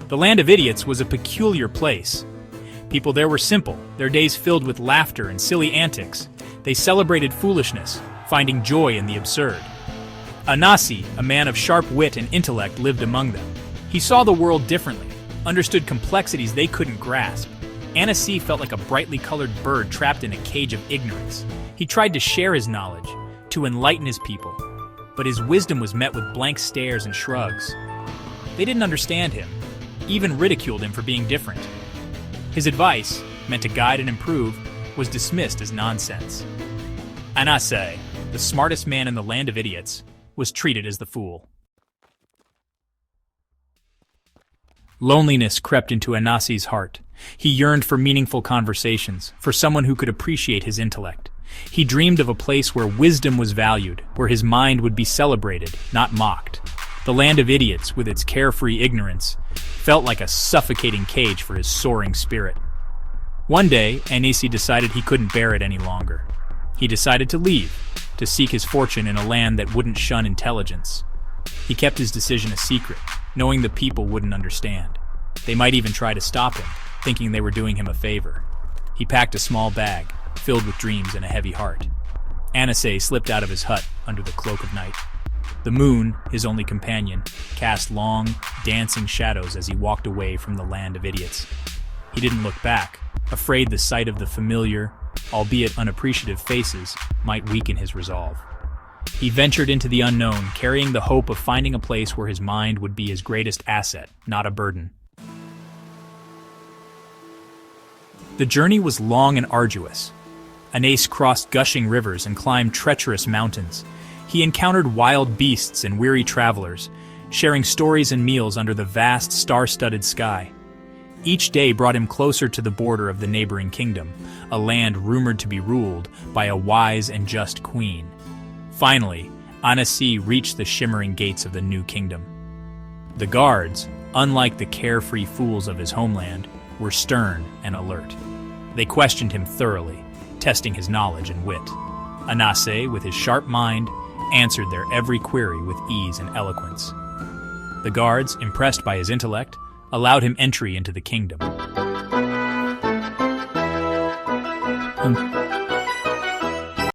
The Land of Idiots was a peculiar place. People there were simple, their days filled with laughter and silly antics. They celebrated foolishness, finding joy in the absurd. Anase, a man of sharp wit and intellect, lived among them. He saw the world differently, understood complexities they couldn't grasp. Anase felt like a brightly colored bird trapped in a cage of ignorance. He tried to share his knowledge, to enlighten his people, but his wisdom was met with blank stares and shrugs. They didn't understand him, even ridiculed him for being different. His advice, meant to guide and improve, was dismissed as nonsense. Anase, the smartest man in the Land of Idiots, was treated as the fool. Loneliness crept into Anase's heart. He yearned for meaningful conversations, for someone who could appreciate his intellect. He dreamed of a place where wisdom was valued, where his mind would be celebrated, not mocked. The Land of Idiots, with its carefree ignorance, felt like a suffocating cage for his soaring spirit. One day, Anase decided he couldn't bear it any longer. He decided to leave, to seek his fortune in a land that wouldn't shun intelligence. He kept his decision a secret, knowing the people wouldn't understand. They might even try to stop him, thinking they were doing him a favor. He packed a small bag, filled with dreams and a heavy heart. Anase slipped out of his hut under the cloak of night. The moon, his only companion, cast long, dancing shadows as he walked away from the Land of Idiots. He didn't look back, afraid the sight of the familiar, albeit unappreciative faces might weaken his resolve. He ventured into the unknown, carrying the hope of finding a place where his mind would be his greatest asset, not a burden. The journey was long and arduous. Anase crossed gushing rivers and climbed treacherous mountains. He encountered wild beasts and weary travelers, sharing stories and meals under the vast, star-studded sky. Each day brought him closer to the border of the neighboring kingdom, a land rumored to be ruled by a wise and just queen. Finally, Anase reached the shimmering gates of the new kingdom. The guards, unlike the carefree fools of his homeland, were stern and alert. They questioned him thoroughly, testing his knowledge and wit. Anase, with his sharp mind, answered their every query with ease and eloquence. The guards, impressed by his intellect, allowed him entry into the kingdom.